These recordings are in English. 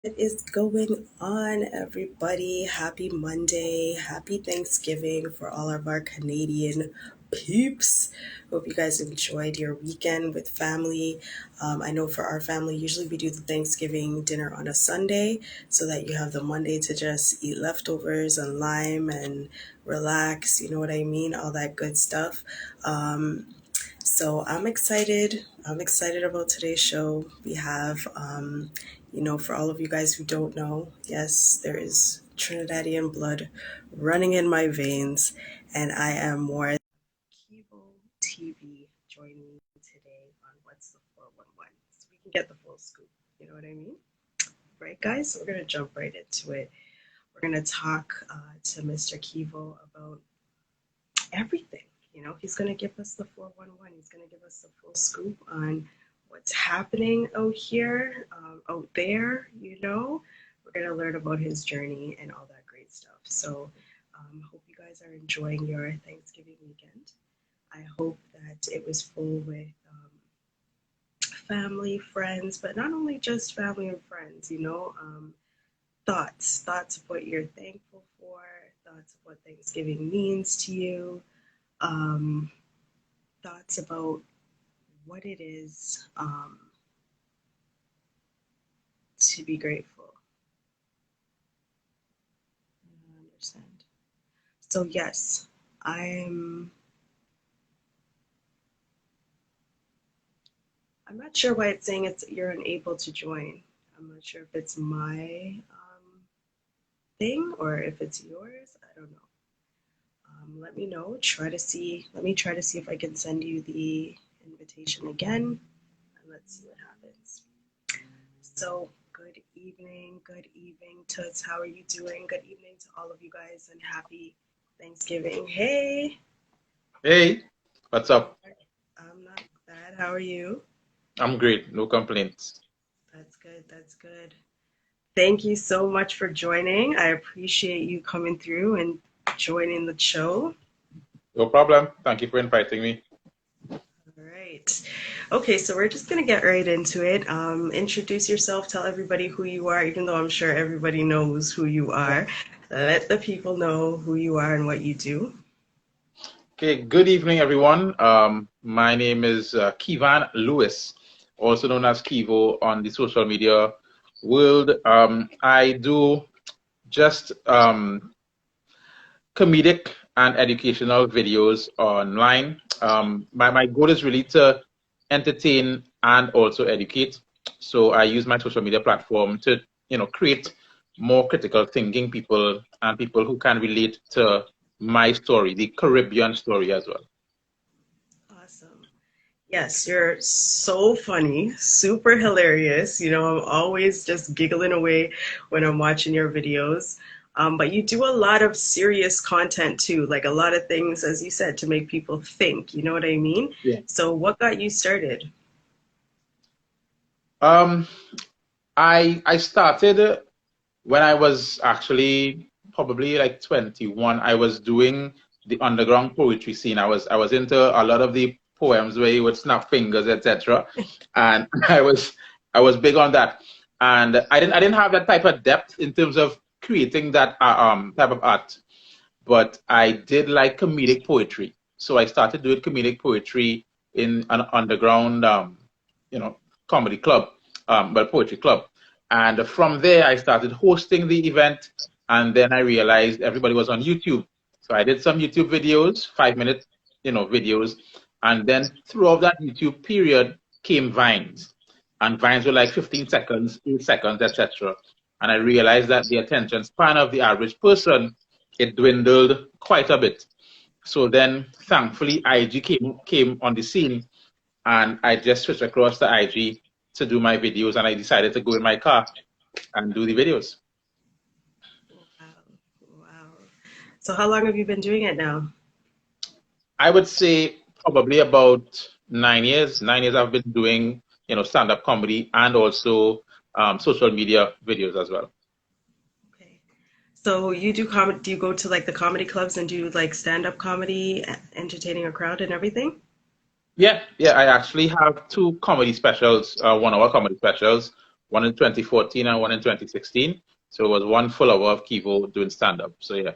What is going on, everybody? Happy Monday. Happy Thanksgiving for all of our Canadian peeps. Hope you guys enjoyed your weekend with family. I know for our family, usually we do the Thanksgiving dinner on a Sunday so that you have the Monday to just eat leftovers and lime and relax. You know what I mean? All that good stuff. So I'm excited. I'm excited about today's show. We have, for all of you guys who don't know, yes, there is Trinidadian blood running in my veins, and I am more. Kevo TV joining me today on What's the 411, so we can get the full scoop. You know what I mean? Right, guys? So we're gonna jump right into it. We're gonna talk to Mr. Kevo about everything. He's going to give us the 411. He's going to give us the full scoop on what's happening out here, out there. We're going to learn about his journey and all that great stuff. So, hope you guys are enjoying your Thanksgiving weekend. I hope that it was full with family, friends, but not only just family and friends, thoughts of what you're thankful for, thoughts of what Thanksgiving means to you, um, thoughts about what it is to be grateful. I understand. So yes, I'm not sure why it's saying you're unable to join. I'm not sure if it's my thing or if it's yours. I don't know. Let me know. Let me try to see if I can send you the invitation again, and let's see what happens. So, good evening, Toots. How are you doing? Good evening to all of you guys, and happy Thanksgiving. Hey. Hey, what's up? I'm not bad. How are you? I'm great, no complaints. That's good. That's good. Thank you so much for joining. I appreciate you coming through and joining the show. No problem. Thank you for inviting me. All right. Okay, so we're just going to get right into it. Introduce yourself, tell everybody who you are, even though I'm sure everybody knows who you are. Let the people know who you are and what you do. Okay, good evening, everyone. My name is Keevan Lewis, also known as Kevo on the social media world. I do just comedic and educational videos online. My goal is really to entertain and also educate. So I use my social media platform to, create more critical thinking people and people who can relate to my story, the Caribbean story as well. Awesome. Yes, you're so funny, super hilarious. I'm always just giggling away when I'm watching your videos. But you do a lot of serious content too, like a lot of things, as you said, to make people think. You know what I mean? Yeah. So, what got you started? Um, I started when I was actually probably like 21. I was doing the underground poetry scene. I was into a lot of the poems where you would snap fingers, etc. And I was big on that. And I didn't have that type of depth in terms of creating that type of art, but I did like comedic poetry. So I started doing comedic poetry in an underground you know, comedy club, but poetry club. And from there, I started hosting the event. And then I realized everybody was on YouTube. So I did some YouTube videos, 5 minute, videos. And then throughout that YouTube period came Vines. And Vines were like 15 seconds, 8 seconds, etc. And I realized that the attention span of the average person, it dwindled quite a bit. So then, thankfully, IG came on the scene, and I just switched across to IG to do my videos, and I decided to go in my car and do the videos. Wow, wow. So, how long have you been doing it now? I would say probably about 9 years. 9 years I've been doing, stand-up comedy and also social media videos as well. Okay. So, you do comedy? Do you go to like the comedy clubs and do like stand-up comedy, entertaining a crowd and everything? Yeah, yeah. I actually have two comedy specials, 1 hour comedy specials. one in 2014 and one in 2016. So it was one full hour of Keevo doing stand-up. So yeah.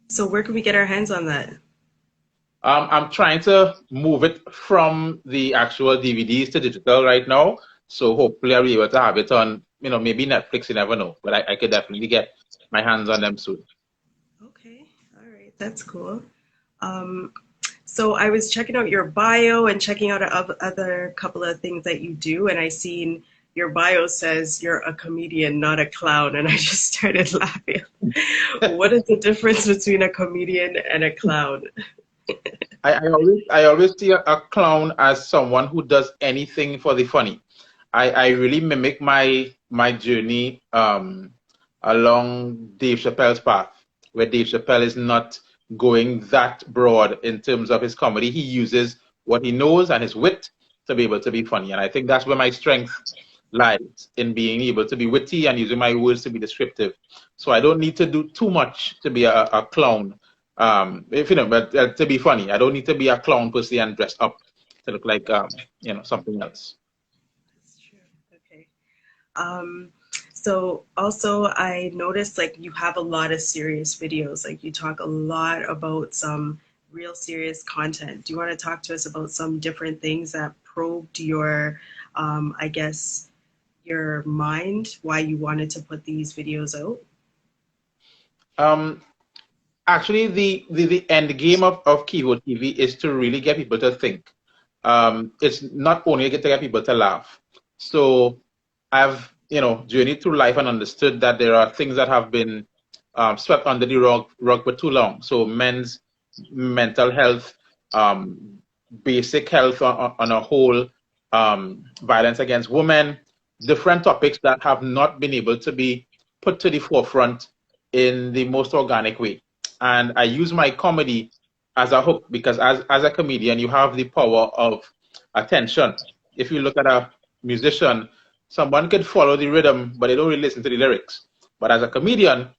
So where can we get our hands on that? I'm trying to move it from the actual DVDs to digital right now. So hopefully I'll be able to have it on, maybe Netflix, you never know. But I could definitely get my hands on them soon. Okay, all right, that's cool. Um, so I was checking out your bio and checking out other couple of things that you do, and I seen your bio says you're a comedian, not a clown, and I just started laughing. What is the difference between a comedian and a clown? I always see a clown as someone who does anything for the funny. I really mimic my journey along Dave Chappelle's path, where Dave Chappelle is not going that broad in terms of his comedy. He uses what he knows and his wit to be able to be funny. And I think that's where my strength lies, in being able to be witty and using my words to be descriptive. So I don't need to do too much to be a clown. If but to be funny, I don't need to be a clown per se and dress up to look like something else. That's true. Okay. Um, so also I noticed like you have a lot of serious videos. Like you talk a lot about some real serious content. Do you want to talk to us about some different things that probed your, I guess, your mind, why you wanted to put these videos out? Um, Actually, the end game of Kivo TV is to really get people to think. It's not only to get people to laugh. So I've, journeyed through life and understood that there are things that have been swept under the rug for too long. So men's mental health, basic health on a whole, violence against women, different topics that have not been able to be put to the forefront in the most organic way. And I use my comedy as a hook because as a comedian, you have the power of attention. If you look at a musician, someone could follow the rhythm, but they don't really listen to the lyrics. But as a comedian,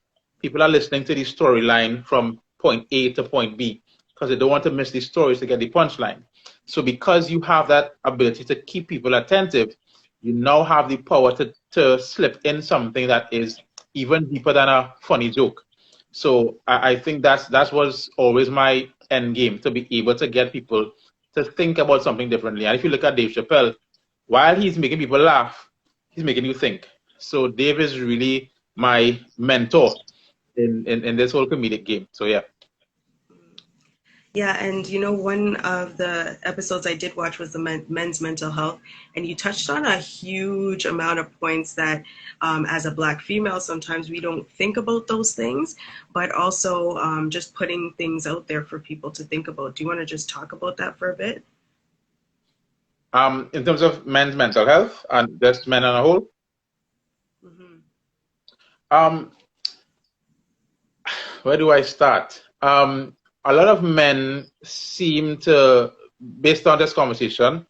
people are listening to the storyline from point A to point B because they don't want to miss the stories to get the punchline. So because you have that ability to keep people attentive, you now have the power to slip in something that is even deeper than a funny joke. So I think that was always my end game, to be able to get people to think about something differently. And if you look at Dave Chappelle, while he's making people laugh, he's making you think. So Dave is really my mentor in this whole comedic game. So yeah. Yeah, and one of the episodes I did watch was the men's mental health, and you touched on a huge amount of points that, as a Black female, sometimes we don't think about those things, but also just putting things out there for people to think about. Do you want to just talk about that for a bit? In terms of men's mental health and just men on a whole, Hmm. um, where do I start? A lot of men seem to, based on this conversation,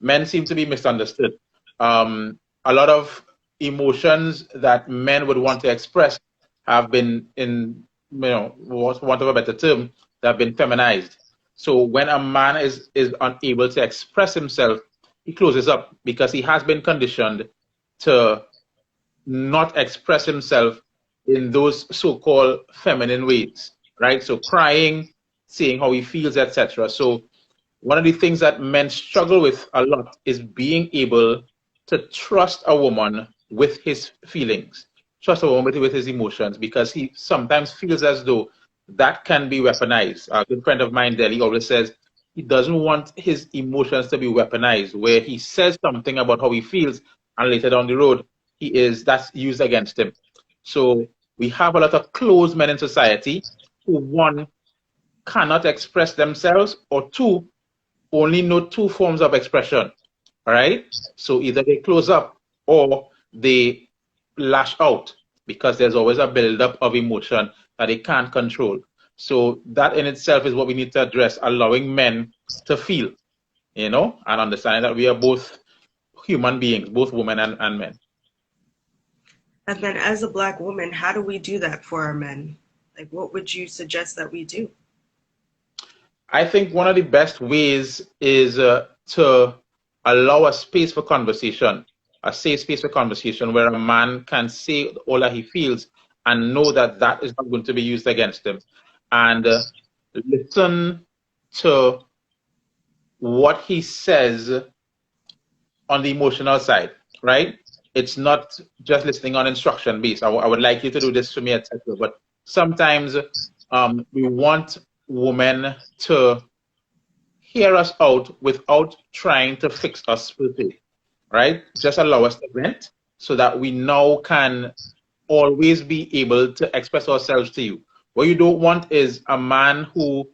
men seem to be misunderstood. A lot of emotions that men would want to express have been, in want of a better term, they have been feminized. So when a man is unable to express himself, he closes up because he has been conditioned to not express himself in those so-called feminine ways, right? So crying, saying how he feels, etc. So one of the things that men struggle with a lot is being able to trust a woman with his feelings, trust a woman with his emotions, because he sometimes feels as though that can be weaponized. A good friend of mine, Deli, always says he doesn't want his emotions to be weaponized, where he says something about how he feels, and later down the road, that's used against him. So we have a lot of closed men in society who, one, cannot express themselves, or two, only know two forms of expression. All right. So either they close up or they lash out, because there's always a buildup of emotion that they can't control. So that in itself is what we need to address, allowing men to feel, and understanding that we are both human beings, both women and men. And then, as a Black woman, how do we do that for our men? Like, what would you suggest that we do? I think one of the best ways is to allow a space for conversation. a safe space for conversation where a man can say all that he feels and know that that is not going to be used against him. And listen to what he says on the emotional side, right? It's not just listening on instruction based. I would like you to do this for me, etc. But sometimes we want women to hear us out without trying to fix us per se, right? Just allow us to vent so that we now can always be able to express ourselves to you. What you don't want is a man who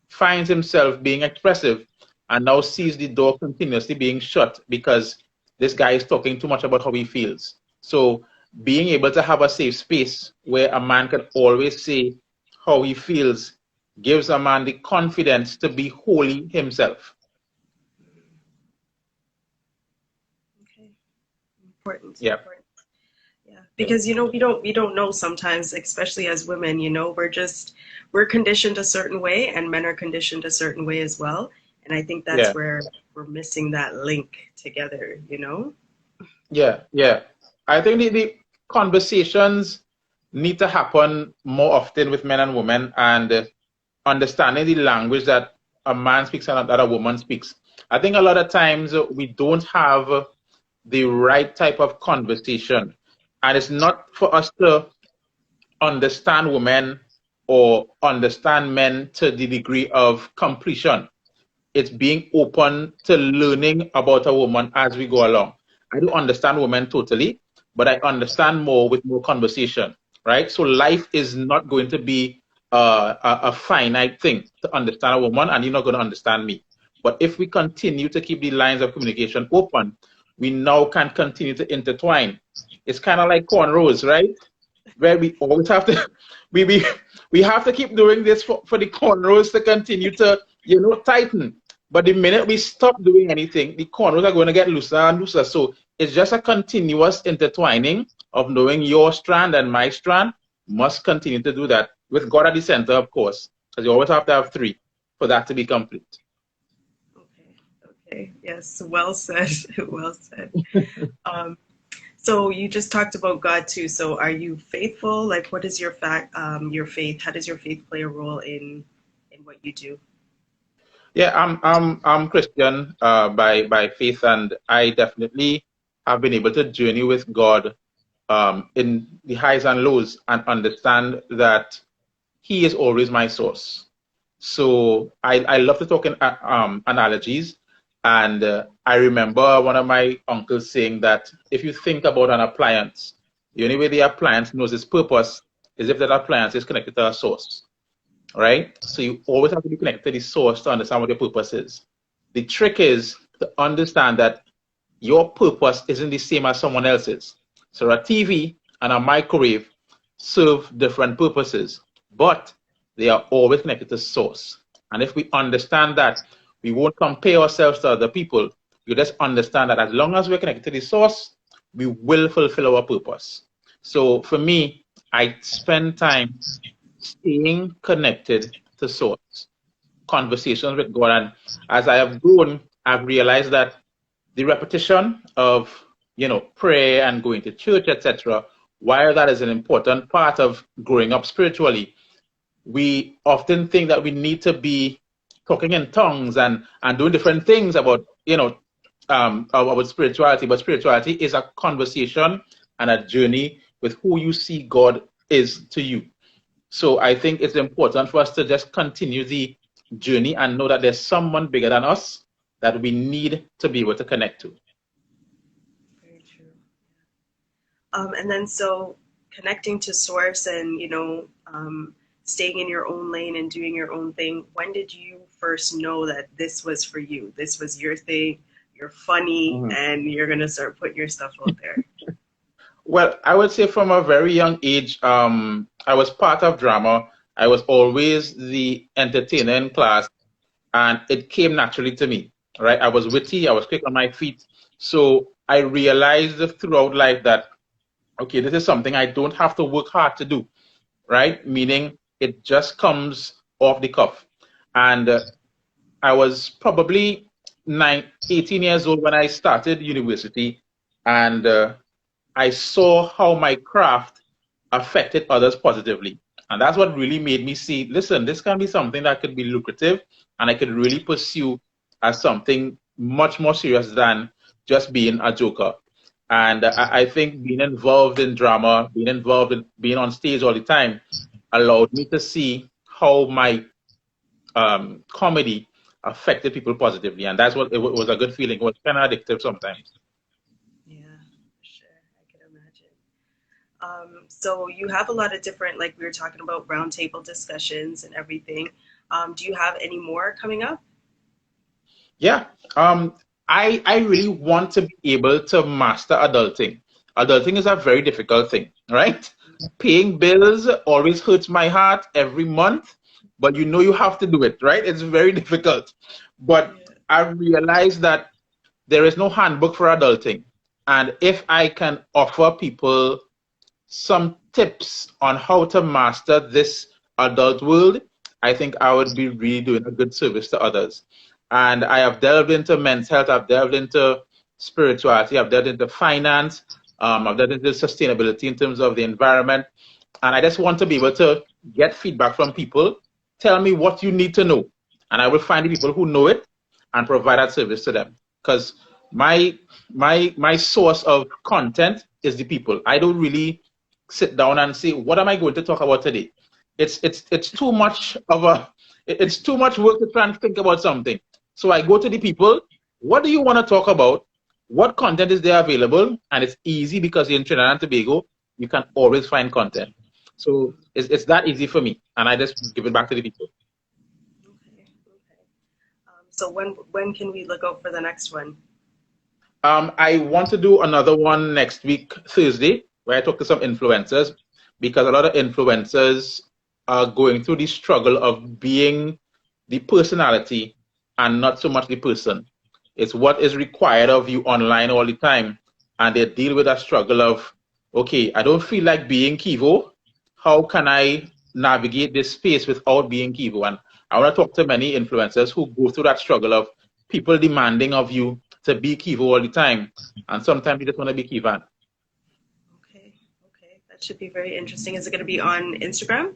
finds himself being expressive and now sees the door continuously being shut because this guy is talking too much about how he feels. So being able to have a safe space where a man can always say how he feels gives a man the confidence to be wholly himself. Okay. Important. Yeah. Important. Yeah, because we don't know sometimes, especially as women, we're conditioned a certain way, and men are conditioned a certain way as well. And I think that's Yeah. where we're missing that link together. Yeah. I think the conversations need to happen more often with men and women, and understanding the language that a man speaks and that a woman speaks. I think a lot of times we don't have the right type of conversation, and it's not for us to understand women or understand men to the degree of completion. It's being open to learning about a woman as we go along. I don't understand women totally, but I understand more with more conversation, right? So life is not going to be a finite thing to understand a woman, and you're not going to understand me. But if we continue to keep the lines of communication open, we now can continue to intertwine. It's kind of like cornrows, right? Where we always have to we we, we have to keep doing this for the cornrows to continue to tighten. But the minute we stop doing anything, the cornrows are going to get looser and looser. So it's just a continuous intertwining of knowing your strand and my strand. Must continue to do that with God at the center, of course, because you always have to have three for that to be complete. Okay. Okay. Yes. Well said. Well said. Um, so you just talked about God too. So are you faithful? Like, what is your faith? How does your faith play a role in what you do? Yeah, I'm Christian by faith, and I definitely have been able to journey with God in the highs and lows and understand that He is always my source. So I love to talk in analogies, and I remember one of my uncles saying that if you think about an appliance, the only way the appliance knows its purpose is if that appliance is connected to a source, right? So you always have to be connected to the source to understand what your purpose is. The trick is to understand that your purpose isn't the same as someone else's. So a TV and a microwave serve different purposes, but they are always connected to source. And if we understand that, we won't compare ourselves to other people. We just understand that as long as we're connected to the source, we will fulfill our purpose. So for me, I spend time staying connected to source, conversations with God. And as I have grown, I've realized that the repetition of prayer and going to church, etc., while that is an important part of growing up spiritually, we often think that we need to be talking in tongues and doing different things about about spirituality. But spirituality is a conversation and a journey with who you see God is to you. So I think it's important for us to just continue the journey and know that there's someone bigger than us that we need to be able to connect to. Very true. And then so connecting to source and staying in your own lane and doing your own thing. When did you first know that this was for you? This was your thing. You're funny, Mhm. and you're gonna start putting your stuff out there. Well, I would say from a very young age, I was part of drama. I was always the entertainer in class, and it came naturally to me, right? I was witty, I was quick on my feet. So I realized throughout life that, okay, this is something I don't have to work hard to do, right? Meaning it just comes off the cuff. And I was probably 18 years old when I started university. and I saw how my craft affected others positively. And that's what really made me see, listen, this can be something that could be lucrative and I could really pursue as something much more serious than just being a joker. And I think being involved in drama, being involved in being on stage all the time, allowed me to see how my comedy affected people positively. And that's what it was a good feeling. It was kind of addictive sometimes. Yeah, for sure. I can imagine. So you have a lot of different, like we were talking about, roundtable discussions and everything. Do you have any more coming up? Yeah. Um, I really want to be able to master adulting. Adulting is a very difficult thing, right? Paying bills always hurts my heart every month, but you know you have to do it, right? It's very difficult. But Yeah. I realize that there is no handbook for adulting. And if I can offer people some tips on how to master this adult world, I think I would be really doing a good service to others. And I have delved into men's health, I've delved into spirituality, I've delved into finance, I've delved into sustainability in terms of the environment. And I just want to be able to get feedback from people. Tell me what you need to know. And I will find the people who know it and provide that service to them. Because my my source of content is the people. I don't really sit down and say, what am I going to talk about today? It's too much of a it's too much work to try and think about something. So I go to the people. What do you want to talk about? What content is there available? And it's easy because in Trinidad and Tobago, you can always find content. So it's that easy for me, and I just give it back to the people. Okay. Okay. So when can we look out for the next one? I want to do another one next week, Thursday, where I talk to some influencers because a lot of influencers are going through the struggle of being the personality and not so much the person. It's what is required of you online all the time. And they deal with that struggle of, okay, I don't feel like being Kivo. How can I navigate this space without being Kivo? And I want to talk to many influencers who go through that struggle of people demanding of you to be Kivo all the time. And sometimes you just want to be Kivan. Okay. Okay. That should be very interesting. Is it going to be on Instagram?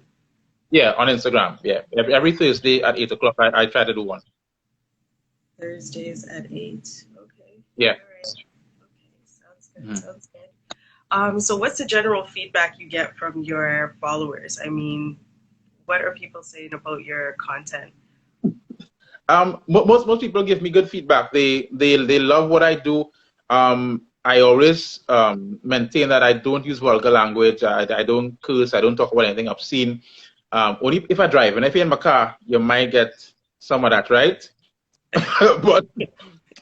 Yeah, on Instagram. Yeah. Every Thursday at 8 o'clock, I try to do one. Thursdays at 8. Okay. Yeah. All right. Okay. Sounds good. Mhm. Sounds good. So what's the general feedback you get from your followers? I mean, what are people saying about your content? Most people give me good feedback. They love what I do. I always maintain that I don't use vulgar language. I don't curse. I don't talk about anything obscene. Only if I drive. And if you're in my car, you might get some of that, right? But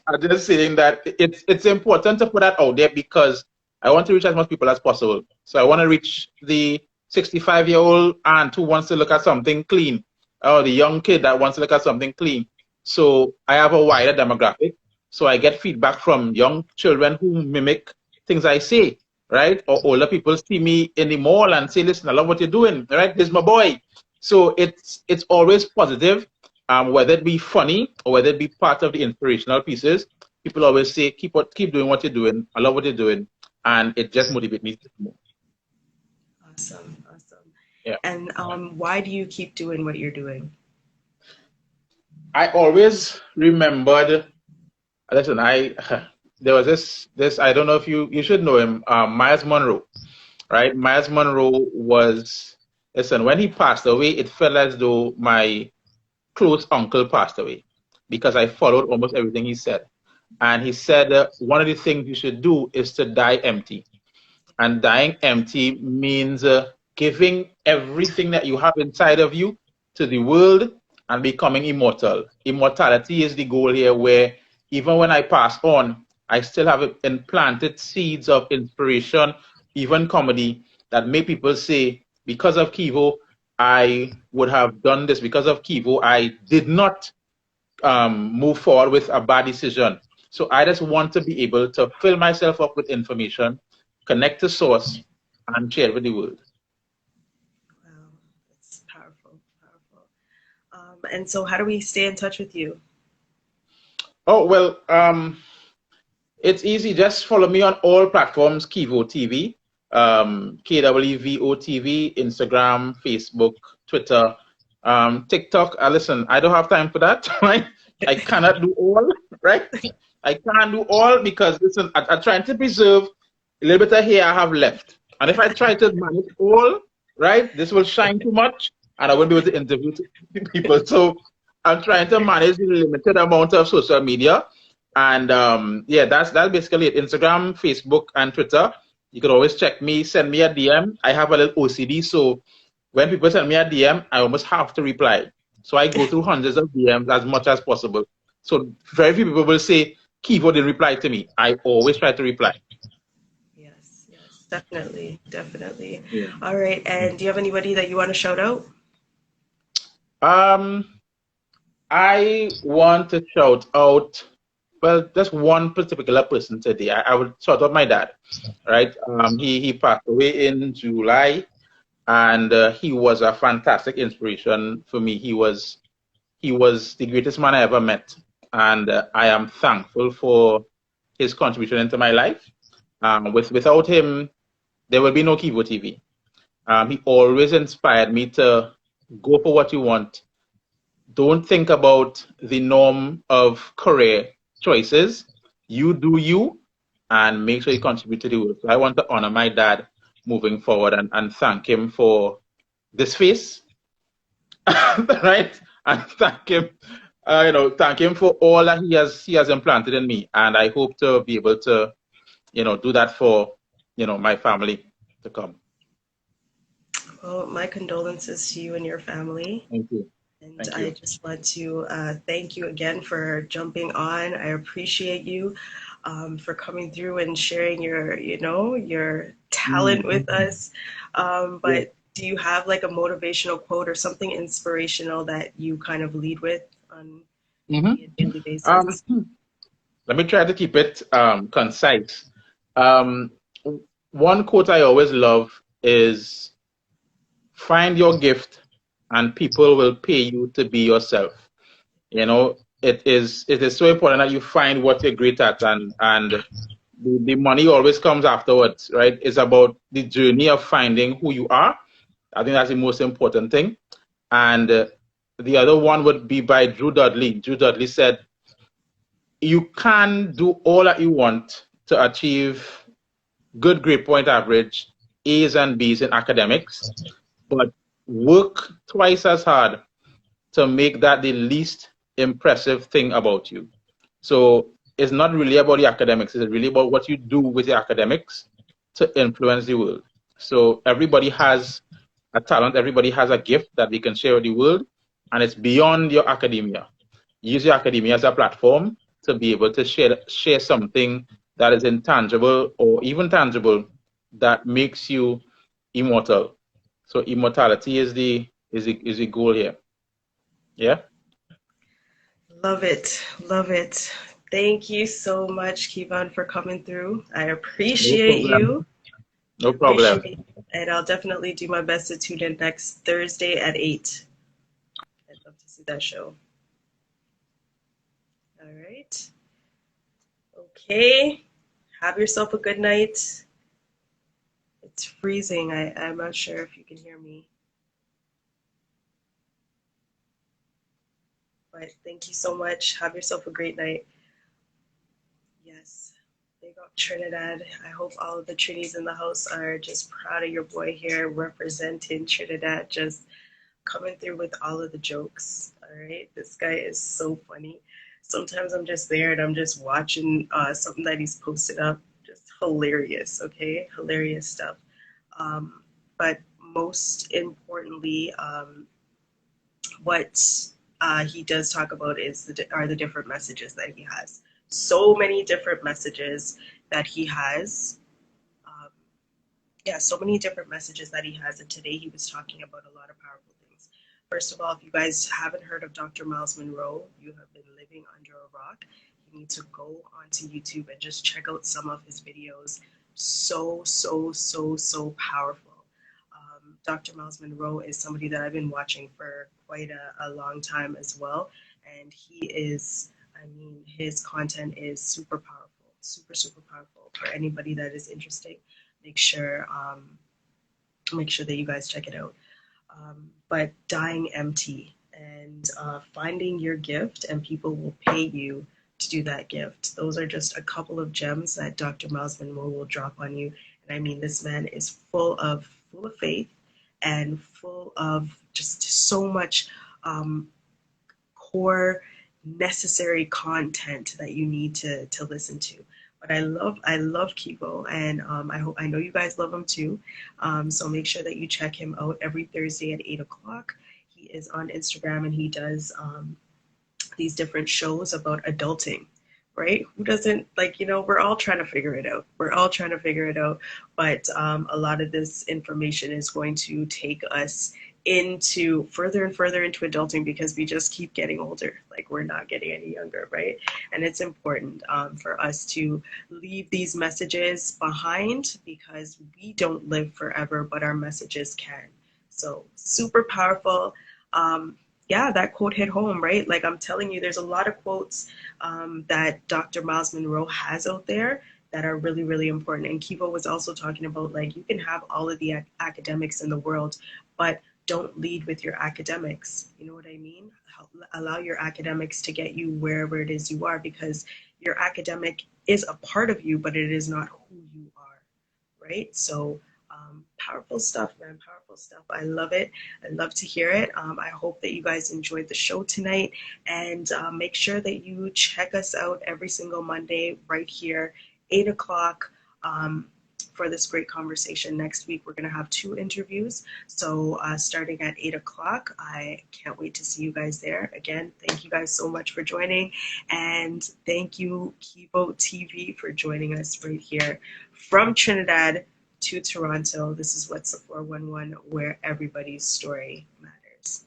I'm just saying that it's important to put that out there because I want to reach as much people as possible. So I want to reach the 65-year-old aunt who wants to look at something clean, or the young kid that wants to look at something clean. So I have a wider demographic. So I get feedback from young children who mimic things I say, right? Or older people see me in the mall and say, "Listen, I love what you're doing, right? This is my boy." So it's always positive, whether it be funny or whether it be part of the inspirational pieces. People always say, keep doing what you're doing. I love what you're doing, and it just motivates me more. Awesome. Awesome. Yeah, And why do you keep doing what you're doing? I always remembered. Listen, I there was this. I don't know if you should know him, Miles Monroe, right? Miles Monroe was, listen, when he passed away, it felt as though my close uncle passed away because I followed almost everything he said. And he said one of the things you should do is to die empty. And dying empty means giving everything that you have inside of you to the world and becoming immortal. Immortality is the goal here, where even when I pass on, I still have implanted seeds of inspiration, even comedy, that make people say, because of Kivo, I would have done this. Because of Kivo, I did not move forward with a bad decision. So I just want to be able to fill myself up with information, connect to source, and share with the world. Wow, that's powerful, powerful. And so, how do we stay in touch with you? Oh well, It's easy. Just follow me on all platforms, Kevo TV, KWVO TV, Instagram, Facebook, Twitter, TikTok. Listen, I don't have time for that, right? I cannot do all, right? I can't do all because, listen, I'm trying to preserve a little bit of hair I have left. And if I try to manage all, right, this will shine too much and I won't be able to interview people. So I'm trying to manage the limited amount of social media. And yeah, that's basically it. Instagram, Facebook, and Twitter. You can always check me, send me a DM. I have a little OCD, so when people send me a DM, I almost have to reply. So I go through hundreds of DMs as much as possible. So very few people will say, Kivo didn't reply to me. I always try to reply. Yes, yes, definitely, definitely. Yeah. All right, and do you have anybody that you want to shout out? Um, I want to shout out, well, just one particular person today. I would shout out my dad, right? He passed away in July, and he was a fantastic inspiration for me. He was the greatest man I ever met, and I am thankful for his contribution into my life. Without him, there will be no Kivo TV. He always inspired me to go for what you want. Don't think about the norm of career choices. You do you, and make sure you contribute to the world. So I want to honor my dad moving forward and thank him for this face, right? And thank him for all that he has implanted in me, and I hope to be able to, do that for, my family to come. Well, my condolences to you and your family. Thank you. And Thank I you. just want to thank you again for jumping on. I appreciate you for coming through and sharing your talent Mm-hmm. with us. Yeah. But do you have like a motivational quote or something inspirational that you kind of lead with on Mm-hmm. maybe a daily Um, basis? Let me try to keep it concise. Um, One quote I always love is, find your gift and people will pay you to be yourself. It is so important that you find what you're great at, and the money always comes afterwards, right? It's about the journey of finding who you are. I think that's the most important thing. And the other one would be by Drew Dudley. Drew Dudley said, you can do all that you want to achieve good grade point average, A's and B's in academics, but work twice as hard to make that the least impressive thing about you. So it's not really about the academics, it's really about what you do with the academics to influence the world. So everybody has a talent, everybody has a gift that we can share with the world, and it's beyond your academia. Use your academia as a platform to be able to share something that is intangible or even tangible that makes you immortal. So immortality is the goal here. Yeah. Love it. Love it. Thank you so much, Keevan, for coming through. I No appreciate problem. you. No problem. Appreciate you. And I'll definitely do my best to tune in next Thursday at 8. I'd love to see that show. All right. Okay. Have yourself a good night. It's freezing. I'm not sure if you can hear me. But thank you so much. Have yourself a great night. Yes. Big up Trinidad. I hope all of the Trinis in the house are just proud of your boy here representing Trinidad, just coming through with all of the jokes. All right. This guy is so funny. Sometimes I'm just there and I'm just watching something that he's posted up. Just hilarious. Okay. Hilarious stuff. But most importantly, what he does talk about are the different messages that he has. So many different messages that he has. Um, yeah, so many different messages that he has. And today he was talking about a lot of powerful things. First of all, if you guys haven't heard of Dr. Miles Monroe, you have been living under a rock. You need to go onto YouTube and just check out some of his videos. So, so, so, so powerful. Dr. Miles Monroe is somebody that I've been watching for quite a long time as well. And he is, I mean, his content is super powerful. super, super powerful for anybody that is interested. Make sure make sure that you guys check it out. But dying empty and finding your gift, and people will pay you to do that gift. Those are just a couple of gems that Dr. Miles Monroe will drop on you. And I mean, this man is full of faith and full of just so much core necessary content that you need to listen to. But I love Kivo, and I know you guys love him too. So make sure that you check him out every Thursday at 8 o'clock. He is on Instagram and he does these different shows about adulting, right? Who doesn't, like, we're all trying to figure it out. We're all trying to figure it out. But a lot of this information is going to take us into further and further into adulting because we just keep getting older. Like, we're not getting any younger, right? And it's important for us to leave these messages behind because we don't live forever, but our messages can. So super powerful. Yeah, that quote hit home, right? Like, I'm telling you, there's a lot of quotes that Dr. Miles Monroe has out there that are really, really important. And Kiva was also talking about, like, you can have all of the academics in the world, but don't lead with your academics. You know what I mean? Allow your academics to get you wherever it is you are, because your academic is a part of you, but it is not who you are, right? So powerful stuff, man. Powerful stuff. I love it. I love to hear it. I hope that you guys enjoyed the show tonight, and make sure that you check us out every single Monday right here, 8 o'clock. For this great conversation. Next week, we're going to have 2 interviews. So starting at 8 o'clock, I can't wait to see you guys there. Again, thank you guys so much for joining. And thank you, Kivo TV, for joining us right here from Trinidad to Toronto. This is What's the 411, where everybody's story matters.